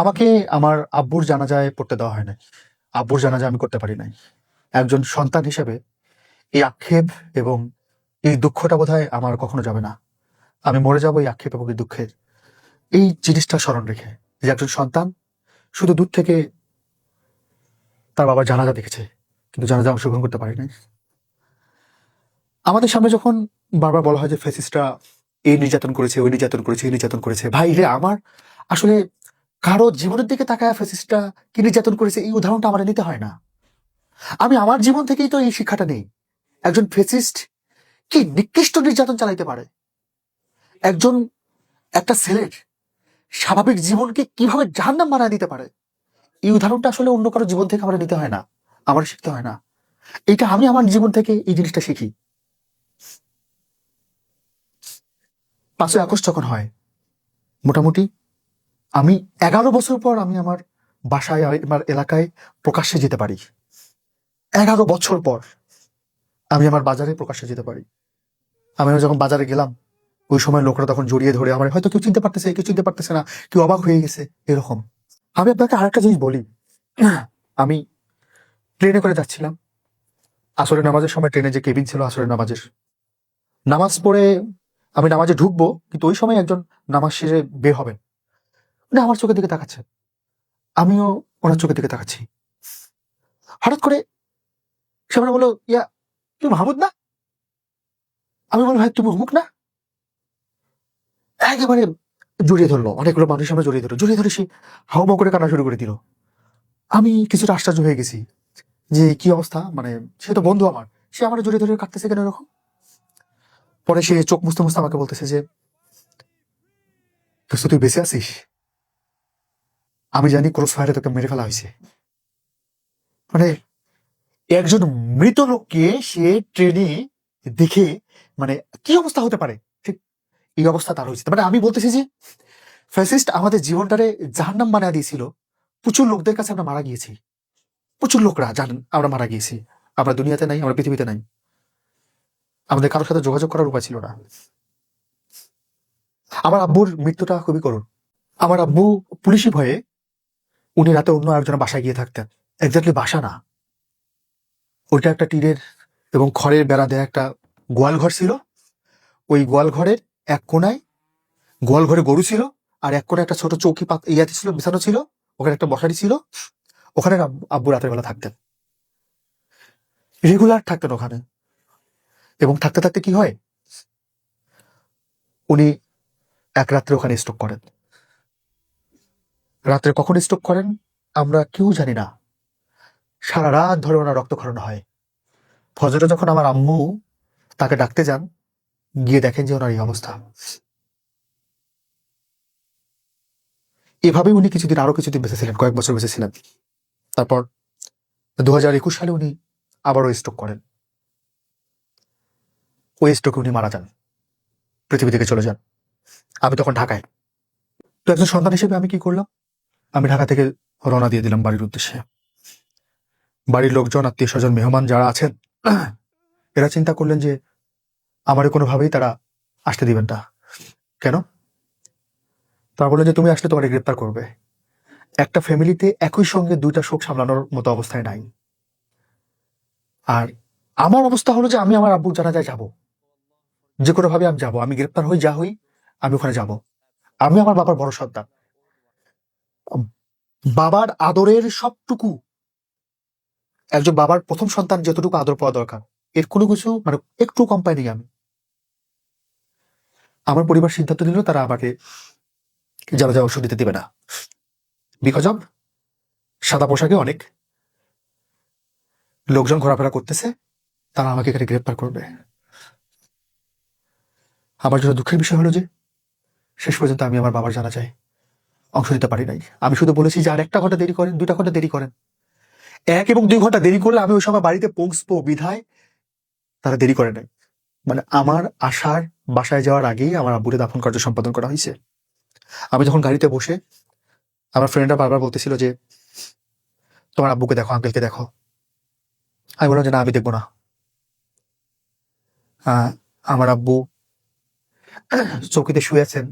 আমাকে আমার আব্বুর জানাজায় পড়তে দেওয়া হয় নাই। আব্বুর জানাজা আমি করতে পারি নাই। একজন সন্তান হিসেবে এই আক্ষেপ এবং এই দুঃখটা বোধহয় আমার কখনো যাবে না। আমি মরে যাবো এই আক্ষেপ এবং এই দুঃখের এই জিনিসটা স্মরণ রেখে, যে একজন সন্তান শুধু দূর থেকে তার বাবার জানাজা দেখেছে, কিন্তু জানাজা অংশগ্রহণ করতে পারে নাই। আমাদের সামনে যখন বারবার বলা হয় যে ফ্যাসিস্টরা এই নির্যাতন করেছে, ওই নির্যাতন করেছে, এই নির্যাতন করেছে, ভাই রে আমার আসলে কারো জীবনের দিকে তাকায় ফ্যাসিস্টরা কি নির্যাতন করেছে এই উদাহরণটা আমার নিতে হয় না। আমি আমার জীবন থেকেই তো এই শিক্ষাটা নেই। একজন ফেসিস্ট কি নিকৃষ্ট নির্যাতন চালাইতে পারে, একজন একটা ছেলের স্বাভাবিক জীবনকে কিভাবে জাহান্নাম বানায় দিতে পারে, এই উদাহরণটা আসলে অন্য কারো জীবন থেকে আমার নিতে হয় না, আমার শিখতে হয় না। এটা আমি আমার জীবন থেকে এই জিনিসটা শিখি। 5ই আগস্ট যখন হয়, মোটামুটি আমি 11 বছর পর আমি আমার বাসায়, আমার এলাকায় প্রকাশ্যে যেতে পারি। 11 বছর পর আমি আমার বাজারে প্রকাশ্যে যেতে পারি। আমি যখন বাজারে গেলাম, ওই সময় লোকরা তখন জড়িয়ে ধরে আমার, হয়তো কেউ চিনতে পারতেছে, কেউ চিনতে পারতেছে না, কেউ অবাক হয়ে গেছে, এরকম। আমি আপনাকে আরেকটা জিনিস বলি। আমি ট্রেনে করে যাচ্ছিলাম, আসরের নামাজের সময় ট্রেনে যে কেবিন ছিল আসরের নামাজের, নামাজ পড়ে আমি নামাজে ঢুকবো, কিন্তু ওই সময় একজন নামাজ শেষে বের হবেন, উনি আমার চোখের দিকে তাকাচ্ছেন, আমিও ওনার চোখের দিকে তাকাচ্ছি। হঠাৎ করে সে মানে বললো, ইয়া তুমি মাহমুদ না? আমি বলি, ভাই তুমি অমুক না? একেবারে জড়িয়ে ধরলো, অনেকগুলো মানুষ আমরা জড়িয়ে ধরে সে হাউমাউ করে কান্না শুরু করে দিল। আমি কিছুটা আশ্চর্য হয়ে গেছি যে কি অবস্থা, মানে সে তো বন্ধু আমার, সে আমার জড়িয়ে ধরে কাটতেছে কেন এরকম। পরে সে চোখ মুছতে মুছতে আমাকে বলতেছে যে, দোস্ত তুই বেঁচে আছিস? আমি জানি ক্রস ফায়ারে তোকে মেরে ফেলা হয়েছে। মানে একজন মৃত লোককে সে ট্রেনে দেখে, মানে কি অবস্থা হতে পারে, ঠিক এই অবস্থা তার হয়েছে। মানে আমি বলতেছি যে ফ্যাসিস্ট আমাদের জীবনটারে জাহান্নাম বানিয়ে দিয়েছিল। প্রচুর লোকদের কাছে আমরা মারা গিয়েছি, প্রচুর লোকরা জানেন আমরা মারা গিয়েছি। আমরা দুনিয়াতে নাই, আমরা পৃথিবীতে নাই, আমাদের কারোর সাথে যোগাযোগ করার উপায় ছিল না। আমার আব্বুর মৃত্যুটা খুবই করুণ। আমার আব্বু পুলিশি ভয়ে উনি রাতে অন্য একজনের বাসায় গিয়ে থাকতেন। এক্স্যাক্টলি বাসা না, ওইটা একটা টিনের এবং খড়ের বেড়া দেয়া একটা গোয়াল ঘর ছিল। ওই গোয়াল ঘরের এক কোনায়, গোয়াল ঘরে গরু ছিল, আর এক কোনায় একটা ছোট চৌকি ইয়াতে ছিল, বিছানো ছিল, ওখানে একটা মশারি ছিল। ওখানে আব্বু রাতের বেলা থাকতেন, রেগুলার থাকতেন ওখানে। এবং থাকতে থাকতে কি হয়, উনি এক রাত্রে ওখানে স্ট্রোক করেন। রাত্রে কখন স্ট্রোক করেন আমরা কেউ জানি না। সারা রাত ধরে ওনার রক্তক্ষরণ হয়। ফজরে যখন আমার আম্মু তাকে ডাকতে যান, গিয়ে দেখেন যে ওনার এই অবস্থা। এভাবেই উনি আরো কিছুদিন বেঁচেছিলেন, কয়েক বছর বেঁচেছিলেন। তারপর 2021 সালে উনি আবারও স্ট্রোক করেন। ওই স্ট্রোকে উনি মারা যান, পৃথিবী থেকে চলে যান। আমি তখন ঢাকায়। তো একজন সন্তান হিসেবে আমি কি করলাম, আমি ঢাকা থেকে রওনা দিয়ে দিলাম বাড়ির উদ্দেশ্যে। বাড়ির লোকজন, আত্মীয় স্বজন, মেহমান যারা আছেন, এরা চিন্তা করলেন যে আমারে কোনোভাবেই তারা আসতে দিবেন না। কেন? তারা বললেন যে তুমি আসলে তোমাকে গ্রেপ্তার করবে। একটা ফ্যামিলিতে একই সঙ্গে দুইটা শোক সামলানোর মতো অবস্থায় নাই। আর আমার অবস্থা হলো যে আমি আমার আব্বুর জানাজায় যাব, যে কোনো ভাবে আমি যাব, আমি গ্রেপ্তার হই যা হই, আমি ওখানে যাব। আমি আমার বাবার বড় সন্তান, বাবার আদরের সবটুকু, একজন বাবার প্রথম সন্তান যতটুকু আদর পাওয়া দরকার, এর কোনো কিছু মানে একটু কম পাইনি আমি। আমার পরিবার সিদ্ধান্ত নিল তারা আমাকে জানাজা অংশ দিতে দেবে না, বিকজ অব সাদা পোশাকে অনেক লোকজন ঘোরাফেরা করতেছে, তারা আমাকে এখানে গ্রেপ্তার করবে। আমার জন্য দুঃখের বিষয় হলো যে শেষ পর্যন্ত আমি আমার বাবার জানাজায় অংশ নিতে পারি নাই। আমি শুধু বলেছি যে আর 1 ঘন্টা দেরি করেন, 2 ঘন্টা দেরি করেন। 1 এবং 2 ঘন্টা দেরি করলে আমি ওই সময় বাড়িতে পৌঁছবো বিধায় তারা দেরি করে নাই। মানে আমার আসার, বাসায় যাওয়ার আগেই আমার আব্বুরে দাফন কার্য সম্পাদন করা হয়েছে। আমি যখন গাড়িতে বসে, আমার ফ্রেন্ডরা বারবার বলতেছিল যে তোমার আব্বুকে দেখো, আঙ্কেলকে দেখো। আমি বললাম যে না, আমি দেখবো না। আমার আব্বু চৌকিতে শুয়ে আছেন,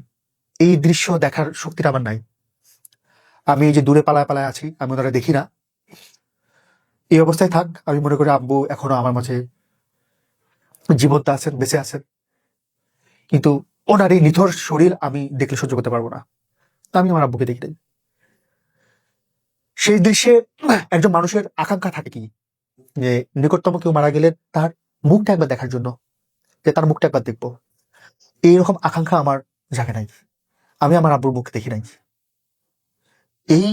এই দৃশ্য দেখার শক্তিটা আমার নাই। আমি এই যে দূরে পালায় পালায় আছি, আমি ওনারা দেখি না। এই অবস্থায় থাক, আমি মনে করি আব্বু এখনো আমার মাঝে জীবন্ত আছেন, বেঁচে আছেন। কিন্তু ওনার এই নিথর শরীর আমি দেখলে সহ্য করতে পারবো না। তা আমি আমার আব্বুকে দেখি নাই। সেই দৃশ্যে একজন মানুষের আকাঙ্ক্ষা থাকে কি, যে নিকটতম কেউ মারা গেলে তার মুখটা একবার দেখার জন্য, যে তার মুখটা একবার দেখবো। এইরকম আকাঙ্ক্ষা আমার জাগে নাই। আমি আমার আব্বুর মুখ দেখি নাই। এই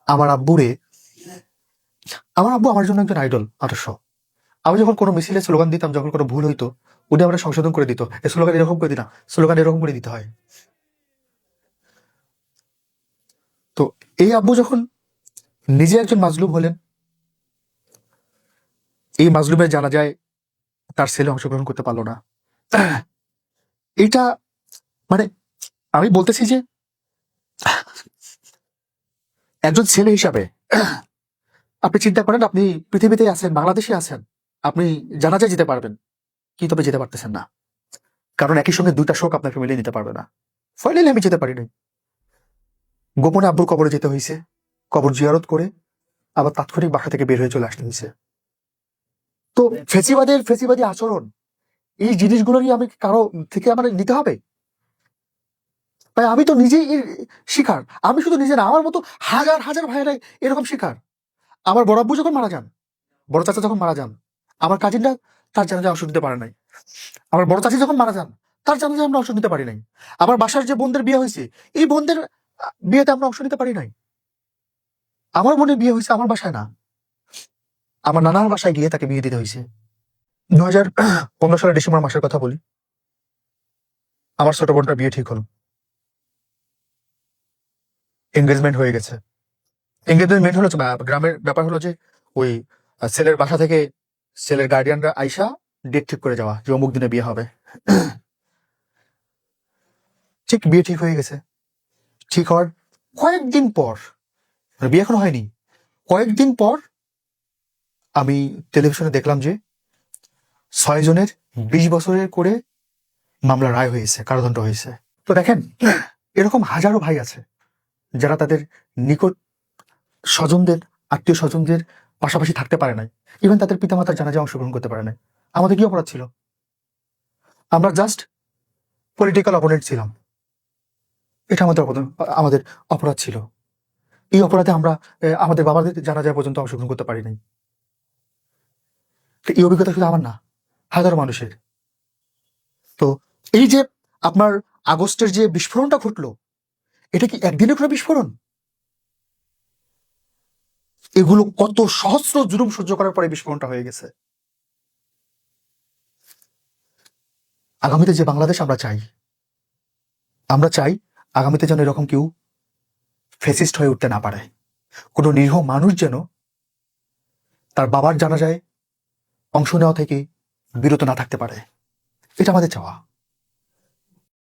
আমার আব্বুরে, আমার আব্বু আমার জন্য একজন আইডল, আদর্শ। আমি যখন কোনো মিছিলে স্লোগান দিতাম, যখন কোনো ভুল হইতো, উনি আমরা সংশোধন করে দিত, এই স্লোগান এরকম করে দিনা, স্লোগান এরকম করে দিতে হয়। তো এই আব্বু যখন নিজে একজন মাজলুম হলেন, এই মাজলুমের জানাজায় তার ছেলে অংশগ্রহণ করতে পারলো না, এটা মানে আমি বলতেছি যে একজন ছেলে হিসাবে আপনি চিন্তা করেন, আপনি পৃথিবীতে আছেন, বাংলাদেশে আছেন, আপনি জানাজায় যেতে পারবেন, কি তবে যেতে পারতেছেন না, কারণ একই সঙ্গে দুইটা শোক আপনার ফ্যামিলি নিতে পারবে না। ফাইনালি আমি যেতে পারি নাই। গোপনে আব্বুর কবরে যেতে হয়েছে, কবর জিয়ারত করে আবার তাৎক্ষণিক বাসা থেকে বের হয়ে চলে আসতে হয়েছে। তো ফেসিবাদী আচরণ, এই জিনিসগুলোরই আমি কারো থেকে আমার নিতে হবে? তাই আমি তো নিজেই এর শিকার। আমি শুধু নিজে না, আমার মতো হাজার হাজার ভাইয়েরাই এরকম শিকার। আমার বড় আব্বু যখন মারা যান, বড় চাচা যখন মারা যান, আমার কাজিনরা তার জানাজায় অংশ নিতে পারে নাই। আমার বড় চাচি যখন মারা যান, তার জানাজায় আমরা অংশ নিতে পারি নাই। আমার বাসার যে বোনদের বিয়ে হয়েছে, এই বোনদের বিয়েতে আমরা অংশ নিতে পারি নাই। আমার বোনের বিয়ে হয়েছে আমার বাসায় না, আমার নানার বাসায় গিয়ে তাকে বিয়ে দিতে হয়েছে। 2015 সালের ডিসেম্বর মাসের কথা বলি, আমার ছোট বোনটার বিয়ে ঠিক হলো, এঙ্গেজমেন্ট হয়ে গেছে। এঙ্গেজমেন্ট হলো গ্রামের ব্যাপার হলো যে ওই ছেলের বাসা থেকে ছেলের গার্ডিয়ানরা আইসা ডেট ঠিক করে যাওয়া, যে অমুক দিনে বিয়ে হবে। ঠিক বিয়ে ঠিক হয়ে গেছে। ঠিক হওয়ার কয়েকদিন পর, মানে বিয়ে এখনো হয়নি, কয়েকদিন পর আমি টেলিভিশনে দেখলাম যে 6 জনের 20 বছরের করে মামলা রায় হয়েছে, কারাদণ্ড হয়েছে। তো দেখেন, এরকম হাজারো ভাই আছে যারা তাদের নিকট স্বজনদের, আত্মীয় স্বজনদের পাশাপাশি থাকতে পারে নাই, ইভেন তাদের পিতামাতার জানাজায় অংশগ্রহণ করতে পারে নাই। আমাদের কি অপরাধ ছিল? আমরা জাস্ট পলিটিক্যাল অপোনেন্ট ছিলাম, এটা আমাদের অপরাধ ছিল। এই অপরাধে আমরা আমাদের বাবাদের জানাজায় পর্যন্ত অংশগ্রহণ করতে পারি নাই। তো এই অভিজ্ঞতা শুধু আমার না, হাজারো মানুষের। তো এই যে আপনার আগস্টের যে বিস্ফোরণটা ঘটলো, এটা কি একদিনের কোনো বিস্ফোরণ? এগুলো কত সহস্র জুলুম সহ্য করার পরে বিস্ফোরণটা হয়ে গেছে। আগামীতে যে বাংলাদেশ আমরা চাই আগামীতে যেন এরকম কেউ ফেসিস্ট হয়ে উঠতে না পারে, কোনো নিরীহ মানুষ যেন তার বাবার জানাজায় অংশ নেওয়া থেকে বিরত না থাকতে পারে। এটা আমাদের চাওয়া।